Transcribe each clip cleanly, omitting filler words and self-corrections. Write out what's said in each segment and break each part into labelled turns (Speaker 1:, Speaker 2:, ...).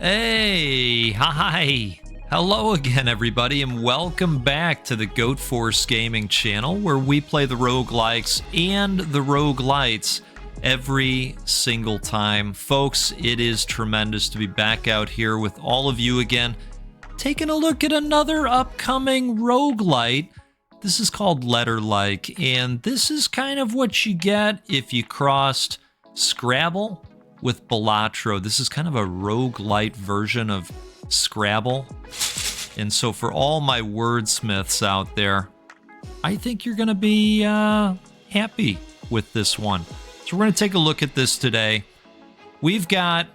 Speaker 1: Hey, hi. Hello again, everybody, and welcome back to the Goat Force Gaming channel, where we play the roguelikes and the roguelites every single time. Folks, it is tremendous to be back out here with all of you again, taking a look at another upcoming roguelite. This is called Letterlike, and this is kind of what you get if you crossed Scrabble with Balatro. This is kind of a roguelite version of Scrabble. And so for all my wordsmiths out there, I think you're going to be happy with this one. So we're going to take a look at this today. We've got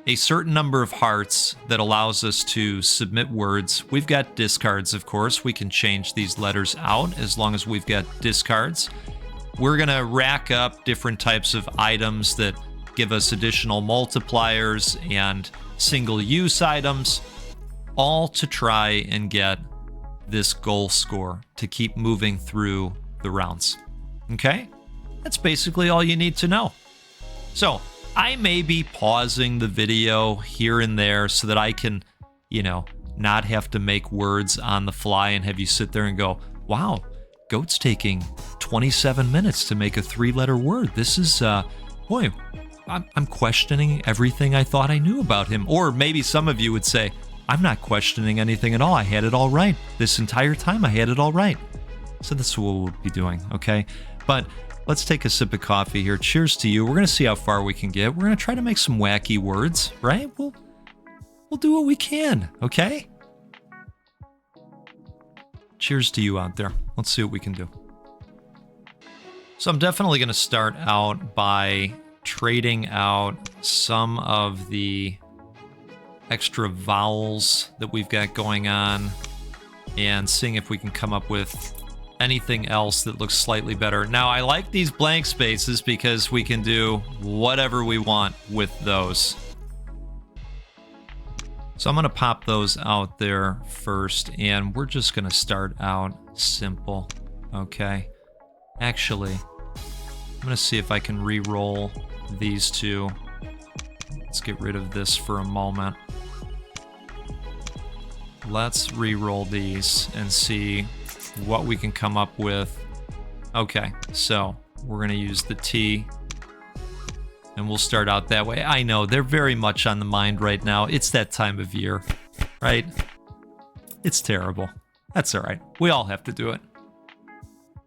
Speaker 1: a certain number of hearts that allows us to submit words. We've got discards, of course. We can change these letters out as long as we've got discards. We're going to rack up different types of items that give us additional multipliers and single-use items, all to try and get this goal score to keep moving through the rounds. Okay? That's basically all you need to know. So, I may be pausing the video here and there so that I can, not have to make words on the fly and have you sit there and go, wow, Goat's taking 27 minutes to make a 3-letter word. This is, boy, I'm questioning everything I thought I knew about him. Or maybe some of you would say, I'm not questioning anything at all. I had it all right. This entire time I had it all right. So that's what we'll be doing, okay? But let's take a sip of coffee here. Cheers to you. We're going to see how far we can get. We're going to try to make some wacky words, right? We'll do what we can, okay? Cheers to you out there. Let's see what we can do. So I'm definitely going to start out by trading out some of the extra vowels that we've got going on and seeing if we can come up with anything else that looks slightly better. Now, I like these blank spaces because we can do whatever we want with those. So I'm going to pop those out there first, and we're just going to start out simple, okay? Actually, I'm going to see if I can re-roll these two. Let's get rid of this for a moment. Let's re-roll these and see what we can come up with. Okay, so we're going to use the T, and we'll start out that way. I know, they're very much on the mind right now. It's that time of year, right? It's terrible. That's all right. We all have to do it.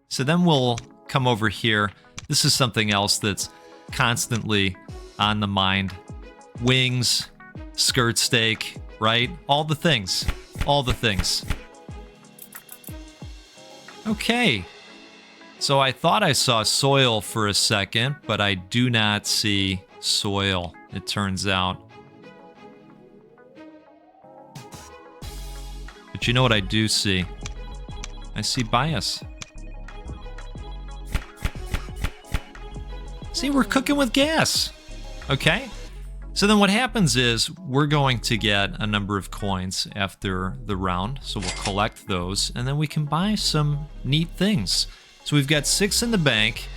Speaker 1: So then we'll come over here. This is something else that's constantly on the mind. Wings, skirt steak, right? All the things. All the things. Okay. So I thought I saw soil for a second, but I do not see soil, it turns out. But you know what I do see? I see bias. See, we're cooking with gas. Okay? So then what happens is we're going to get a number of coins after the round. So we'll collect those, and then we can buy some neat things. So we've got 6 in the bank.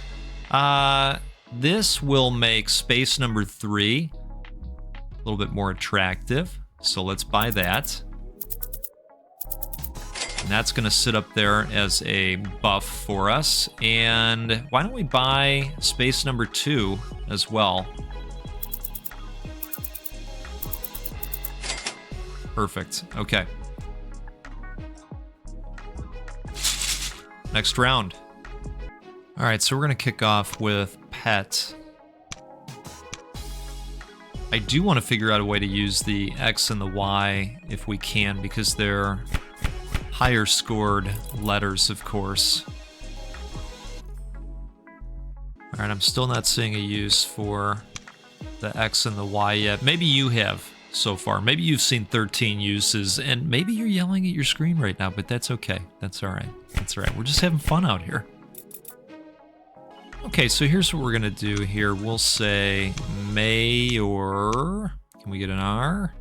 Speaker 1: This will make space number 3 a little bit more attractive. So let's buy that. And that's going to sit up there as a buff for us. And why don't we buy space number 2 as well? Perfect. Okay. Next round. All right, so we're going to kick off with pet. I do want to figure out a way to use the X and the Y if we can, because they're higher scored letters, of course. All right, I'm still not seeing a use for the X and the Y yet. Maybe you have so far. Maybe you've seen 13 uses, and maybe you're yelling at your screen right now, but that's okay. That's all right. That's all right. We're just having fun out here. Okay, so here's what we're going to do here. We'll say Mayor. Can we get an R?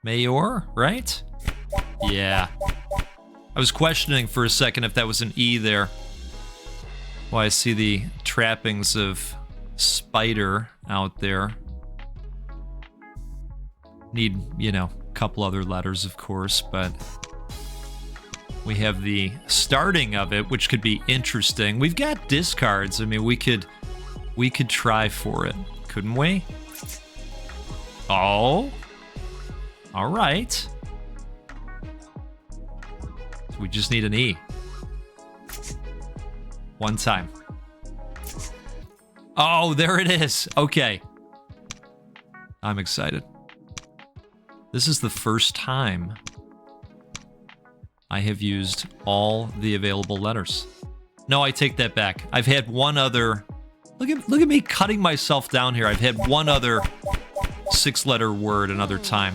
Speaker 1: Mayor, right? Yeah. I was questioning for a second if that was an E there. Well, I see the trappings of spider out there. Need, you know, a couple other letters, of course, but we have the starting of it, which could be interesting. We've got discards. I mean, we could try for it, couldn't we? Oh, all right. So we just need an E. One time. Oh, there it is. Okay. I'm excited. This is the first time I have used all the available letters. No, I take that back. I've had one other... Look at me cutting myself down here. I've had one other 6-letter word another time.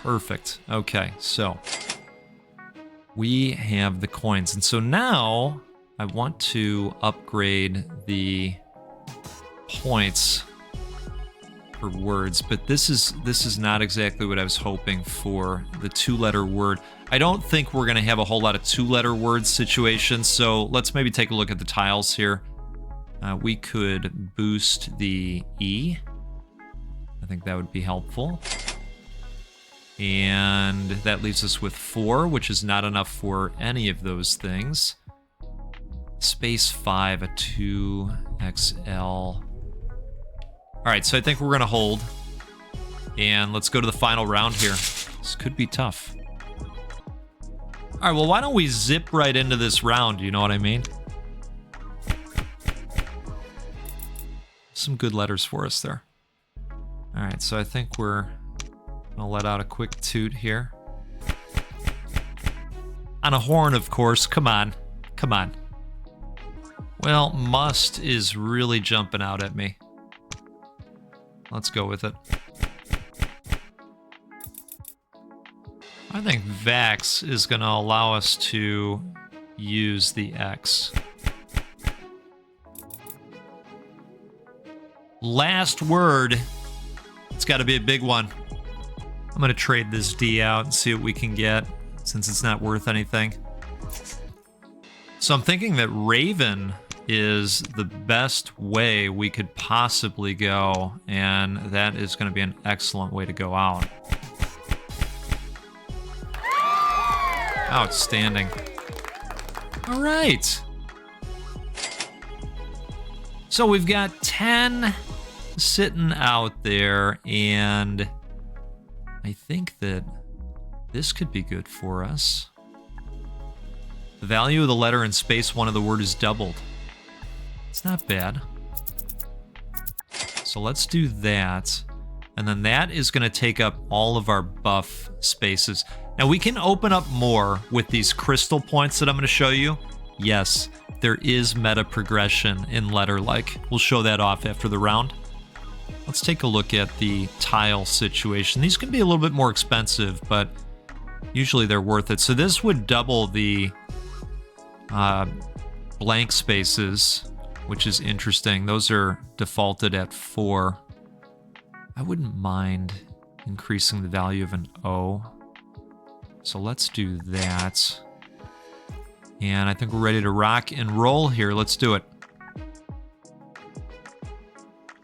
Speaker 1: Perfect. Okay, so we have the coins. And so now I want to upgrade the points for words, but this is not exactly what I was hoping for, the 2-letter word. I don't think we're going to have a whole lot of 2-letter word situations, so let's maybe take a look at the tiles here. We could boost the E. I think that would be helpful. And that leaves us with 4, which is not enough for any of those things. Space 5, a 2XL. All right, so I think we're going to hold. And let's go to the final round here. This could be tough. All right, well, why don't we zip right into this round? You know what I mean? Some good letters for us there. All right, so I think we're going to let out a quick toot here. On a horn, of course. Come on. Come on. Well, must is really jumping out at me. Let's go with it. I think Vax is going to allow us to use the X. Last word. It's got to be a big one. I'm going to trade this D out and see what we can get, since it's not worth anything. So I'm thinking that Raven is the best way we could possibly go, and that is going to be an excellent way to go out. Outstanding. All right. So we've got 10 sitting out there, and I think that this could be good for us. The value of the letter in space 1 of the word is doubled. It's not bad. So let's do that. And then that is going to take up all of our buff spaces. Now we can open up more with these crystal points that I'm going to show you. Yes, there is meta progression in Letterlike. We'll show that off after the round. Let's take a look at the tile situation. These can be a little bit more expensive, but usually they're worth it. So this would double the blank spaces, which is interesting. Those are defaulted at 4. I wouldn't mind increasing the value of an O. So let's do that. And I think we're ready to rock and roll here. Let's do it.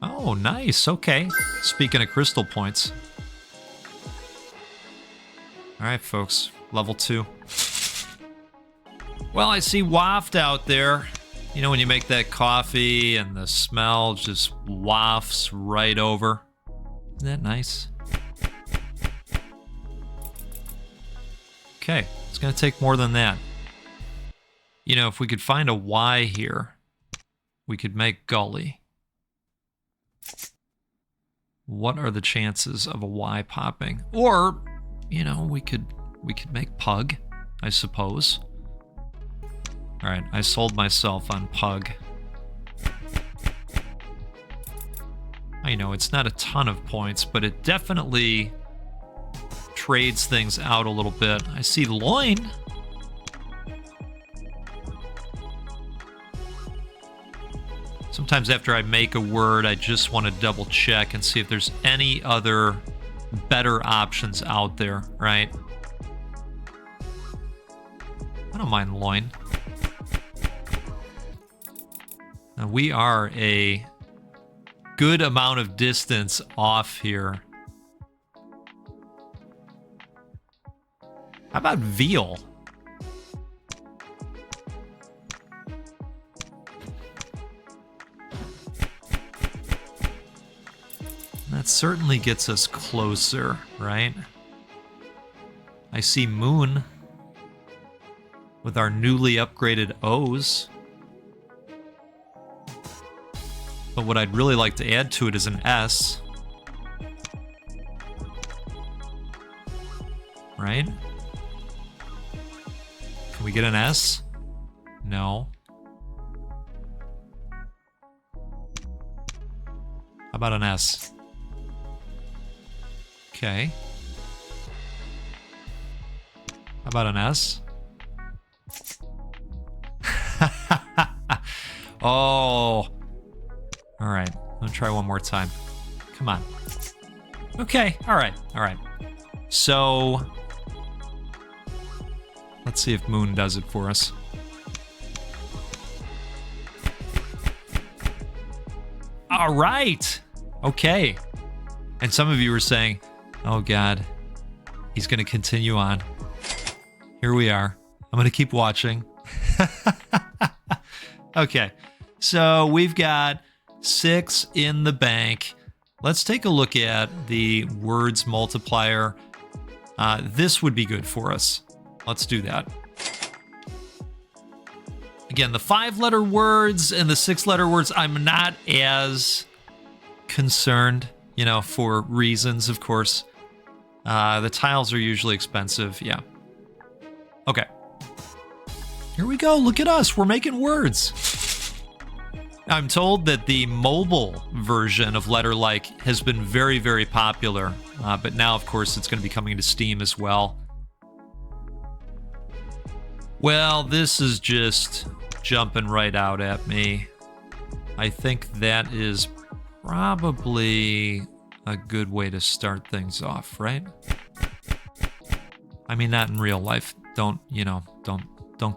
Speaker 1: Oh, nice. Okay. Speaking of crystal points. All right, folks. Level 2. Well, I see waft out there. You know, when you make that coffee and the smell just wafts right over. Isn't that nice? Okay, it's going to take more than that. You know, if we could find a Y here, we could make gully. What are the chances of a Y popping? Or, you know, we could make pug, I suppose. All right, I sold myself on pug. I know it's not a ton of points, but it definitely trades things out a little bit. I see loin. Sometimes after I make a word, I just want to double check and see if there's any other better options out there, right? I don't mind loin. Now we are a good amount of distance off here How about veal? That certainly gets us closer, right? I see moon with our newly upgraded O's. But what I'd really like to add to it is an S. Right? Can we get an S? No. How about an S? Okay. How about an S? Oh. All right. I'm going to try one more time. Come on. Okay. All right. All right. So, let's see if Moon does it for us. All right. Okay. And some of you were saying, oh, God, he's going to continue on. Here we are. I'm going to keep watching. Okay. So we've got 6 in the bank. Let's take a look at the words multiplier. This would be good for us. Let's do that. Again, the 5-letter words and the 6-letter words, I'm not as concerned, you know, for reasons, of course. The tiles are usually expensive. Yeah. Okay. Here we go. Look at us. We're making words. I'm told that the mobile version of Letterlike has been very, very popular. But now, of course, it's going to be coming to Steam as well. Well, this is just jumping right out at me. I think that is probably a good way to start things off, right? I mean, not in real life. Don't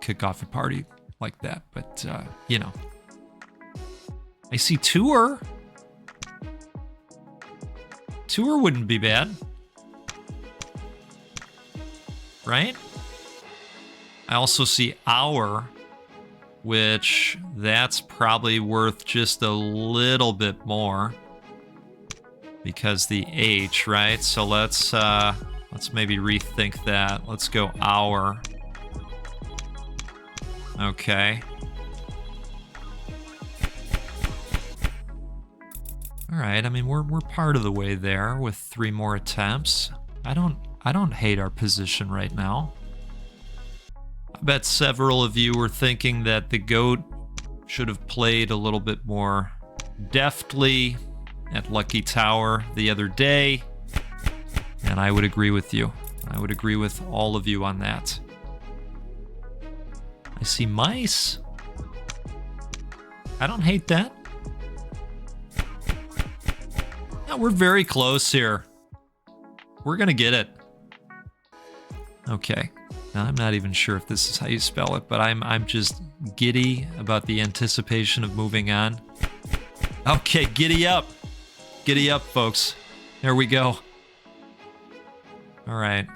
Speaker 1: kick off a party like that. But, you know. I see tour. Tour wouldn't be bad. Right? I also see hour, which that's probably worth just a little bit more because the H, right? So let's maybe rethink that. Let's go hour. Okay. All right. I mean, we're part of the way there with 3 more attempts. I don't hate our position right now. I bet several of you were thinking that the goat should have played a little bit more deftly at Lucky Tower the other day, and I would agree with you. I would agree with all of you on that. I see mice. I don't hate that. Yeah, we're very close here. We're gonna get it. Okay. Now, I'm not even sure if this is how you spell it, but I'm just giddy about the anticipation of moving on. Okay, giddy up. Giddy up, folks. There we go. All right.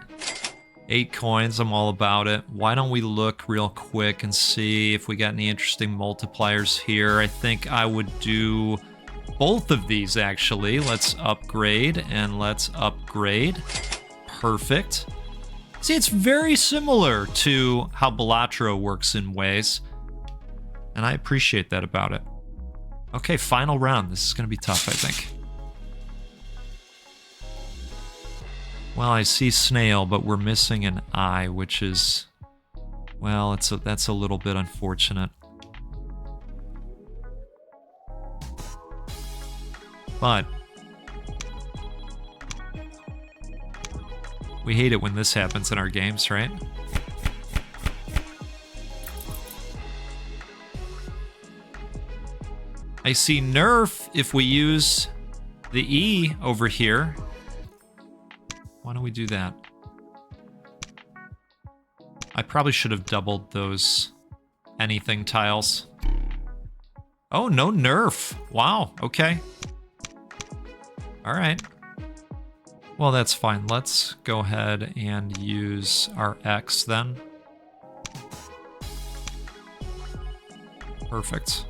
Speaker 1: 8 coins, I'm all about it. Why don't we look real quick and see if we got any interesting multipliers here? I think I would do both of these, actually. Let's upgrade and let's upgrade. Perfect. See, it's very similar to how Balatro works in ways, and I appreciate that about it. Okay, final round. This is going to be tough, I think. Well, I see snail, but we're missing an I, which is, well, that's a little bit unfortunate. But we hate it when this happens in our games, right? I see nerf if we use the E over here. Why don't we do that? I probably should have doubled those anything tiles. Oh, no nerf. Wow, okay. All right. Well, that's fine. Let's go ahead and use our X then. Perfect.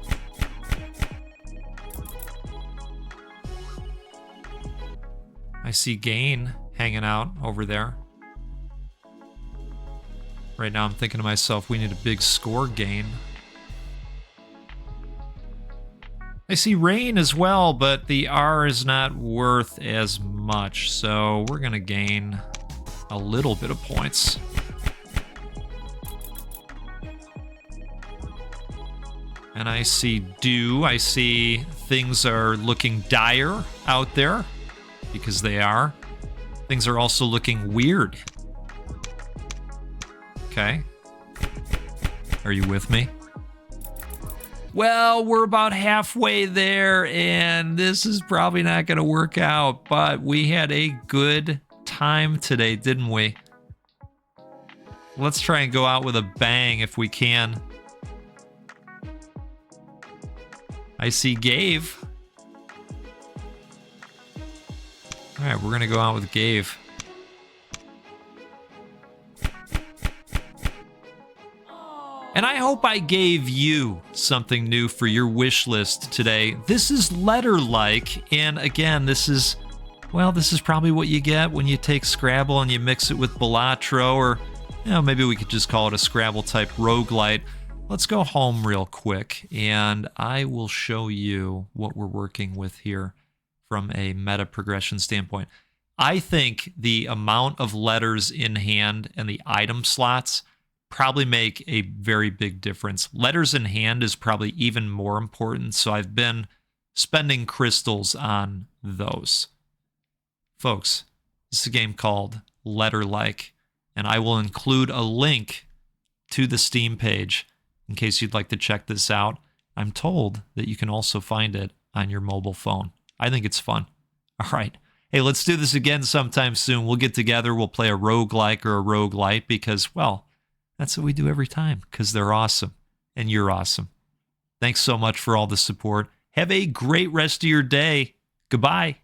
Speaker 1: I see Gain hanging out over there. Right now I'm thinking to myself, we need a big score gain. I see Rain as well, but the R is not worth as much, so we're going to gain a little bit of points. And I see Do. I see things are looking dire out there, because they are. Things are also looking weird. Okay. Are you with me? Well, we're about halfway there, and this is probably not going to work out, but we had a good time today, didn't we? Let's try and go out with a bang if we can. I see Gabe. All right, we're going to go out with Gabe. And I hope I gave you something new for your wish list today. This is Letterlike, and again, this is probably what you get when you take Scrabble and you mix it with Balatro, or maybe we could just call it a Scrabble-type roguelite. Let's go home real quick, and I will show you what we're working with here from a meta progression standpoint. I think the amount of letters in hand and the item slots probably make a very big difference. Letters in hand is probably even more important, so I've been spending crystals on those. Folks, this is a game called Letterlike, and I will include a link to the Steam page in case you'd like to check this out. I'm told that you can also find it on your mobile phone. I think it's fun. All right. Hey, let's do this again sometime soon. We'll get together. We'll play a roguelike or a roguelite because, well, that's what we do every time because they're awesome and you're awesome. Thanks so much for all the support. Have a great rest of your day. Goodbye.